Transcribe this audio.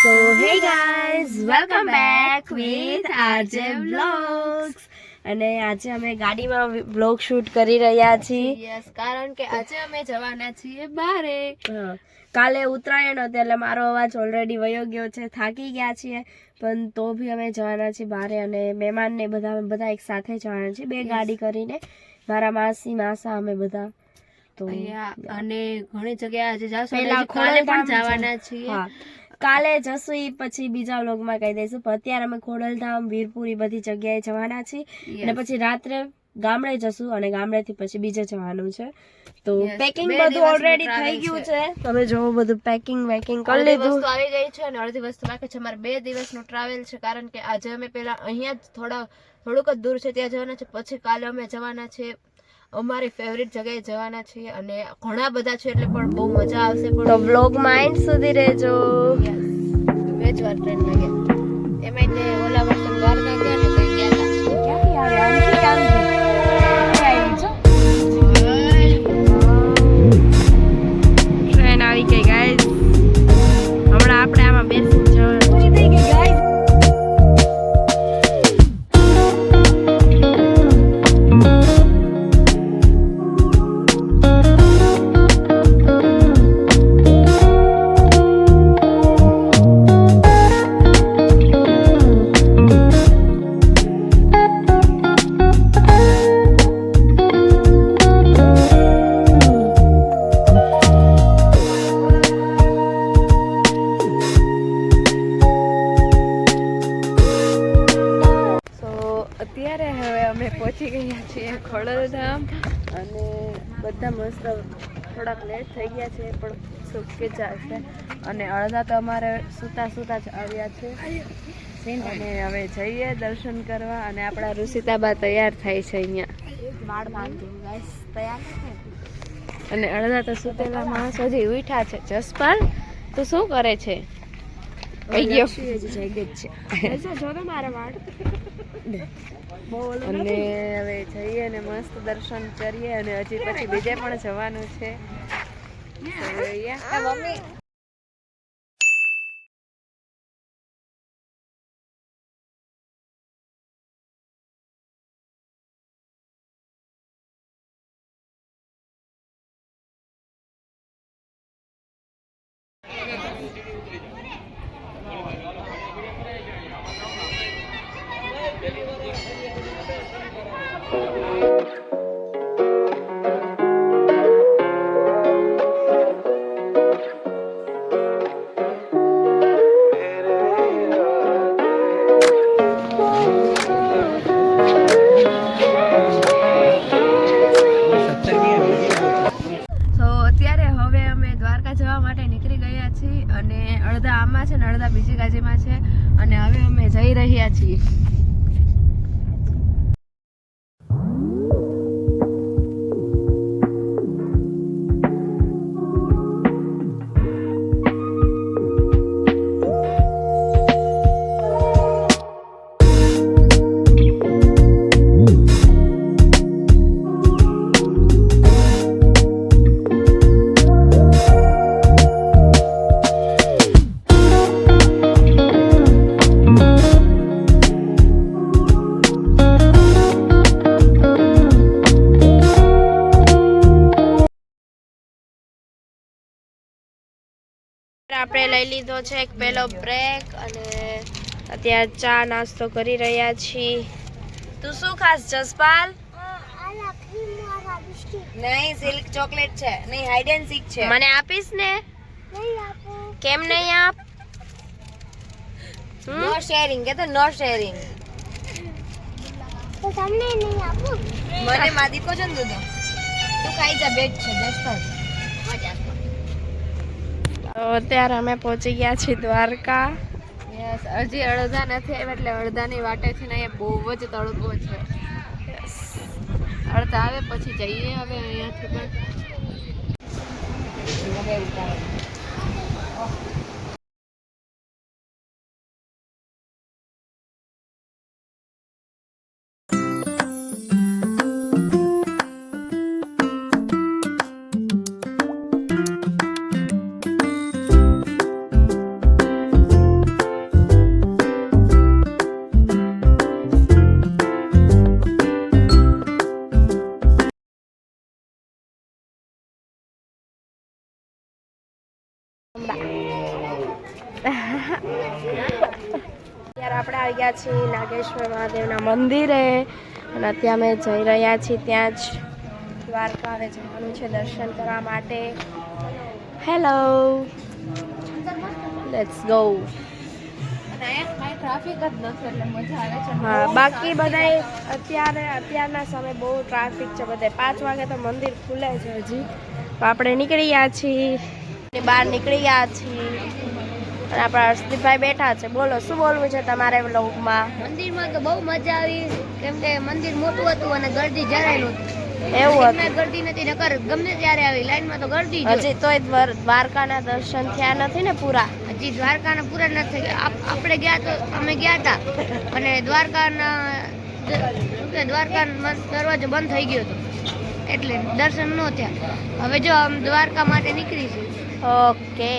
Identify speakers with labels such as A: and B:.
A: So hey guys, welcome back with RJ Vlogs. અને આજે અમે ગાડીમાં વ્લોગ શૂટ કરી રહ્યા છીએ.
B: યસ, કારણ કે આજે અમે જવાના છીએ બારે.
A: કાલે ઉત્તરાયણ હતી એટલે મારો અવાજ ઓલરેડી વયો ગયો છે, થાકી ગયા છીએ, પણ તો બી અમે જવાના છીએ બારે અને મહેમાન ને બધા એક સાથે જવાના છીએ, બે ગાડી કરીને. મારા માસી માસા અમે બધા તો
B: અને ઘણી જગ્યાએ આજે જાશું, કાલે પણ જવાના છીએ.
A: કાલે જશું ઈ પછી બીજા વ્લોગમાં કહી દઈશું, પણ અત્યારે અમે ખોડલધામ, વીરપુર એ બધી જગ્યાએ જવાના છીએ અને પછી રાત્રે ગામડે જશું અને ગામડેથી પછી બીજે જવાનું છે. તો પેકિંગ બધું ઓલરેડી થઈ ગયું છે, તમે જોવો બધું પેકિંગ વેકિંગ કરી લીધું,
B: વસ્તુ આવી ગઈ છે અને અડધી વસ્તુ બાકી છે. અમારે 2 દિવસનું ટ્રાવેલ છે, કારણ કે આજે અમે પેલા અહીંયા જ થોડુંક જ દૂર છે ત્યાં જવાના છે, પછી કાલે અમે જવાના છે અમારી ફેવરિટ જગ્યાએ જવાના છીએ અને ઘણા બધા છે એટલે પણ બહુ મજા આવશે.
A: તો વ્લોગમાં એન્ડ સુધી રહેજો.
B: વેચવાર ટ્રેન લાગે એમાં તે ઓલા વર્ષે દ્વારકા ગયા ને કઈ ગયા હતા.
A: ક્યાંથી આવે ટ્રેન આવી ગઈ ગાઈસ. હમણાં આપણે આમાં બેસી જવાનું થઈ ગઈ ગાઈસ. અત્યારે હવે અમે પહોંચી ગયા છીએ ખોડલધામ અને બધા મસ્ત થોડાક લેટ થઈ ગયા છે પણ સુખી ચાલશે. અને અડધા તો અમારે સૂતા જ આવ્યા છે અને હવે જઈએ દર્શન કરવા. અને આપણા ઋષિતાબા તૈયાર થાય છે અહીંયા, અને અડધા તો સુતેલા માણસ હજી ઉઠ્યા છે. જસપાલ તું શું કરે છે? અને હવે જઈએ ને મસ્ત દર્શન કરીએ અને હજી પછી બીજે પણ જવાનું છે. જવા માટે નીકળી ગયા છીએ અને અડધા આમાં છે ને અડધા બીજી ગાડીમાં છે અને હવે અમે જઈ રહ્યા છીએ. આપણે લઈ લીધો છે એક પહેલો બ્રેક અને અત્યારે ચા નાસ્તો કરી રહ્યા છીએ. તું શું ખાસ જસપાલ?
B: નહીં, સિલ્ક ચોકલેટ છે. નહીં, હાઈડ એન્ડ સીક છે.
A: મને આપીશ ને? કેમ નહીં આપ?
B: નો શેરિંગ કે તો નો શેરિંગ.
C: તો તમને નહીં આપું.
B: મને માદીકો છે ને દૂધ તું ખાઈ જા, બેટ છે જસપાલ.
A: તો અત્યારે અમે પહોંચી ગયા છીએ દ્વારકા.
B: યસ, હજી અડધા નથી આવ્યા એટલે અડધાની વાટે છે ને અહીંયા બહુ જ તડકો છે. અડધા આવે પછી જઈએ હવે અહીંયાથી પણ.
A: અત્યારે આપણે આવી ગયા છીએ નાગેશ્વર મહાદેવના મંદિરે અને અત્યારે અમે જઈ રહ્યા છીએ ત્યાં જ દ્વારકા હવે જવાનું છે દર્શન કરવા માટે. Hello, let's go. હા, બાકી બધાય અત્યારના સમય બહુ ટ્રાફિક છે. બધે 5 વાગે તો મંદિર ખુલે છે હજી. તો આપણે નીકળી ગયા છીએ, બહાર નીકળી ગયા છીએ અને આપણા હર્ષદીપભાઈ બેઠા છે. બોલો, શું બોલવું છે તમારે વ્લોગમાં?
B: મંદિરમાં તો બહુ મજા આવી, કેમ કે મંદિર મોટું હતું અને ગરદી જરાય નહોતી.
A: એવું હતું?
B: ગરદી નથી, નકર ગમે ત્યારે આવી લાઈનમાં તો ગરદી જ હોય.
A: હજી તોય દ્વારકાના દર્શન થયા નથી ને પૂરા?
B: હજી દ્વારકાના પૂરા નથી થયા. આપણે ગયા તો અમે ગયા હતા અને દ્વારકાનો દરવાજો બંધ થઈ ગયો હતો એટલે દર્શન ન થયા. હવે જો આમ દ્વારકા માટે નીકળી છે.
A: ઓકે.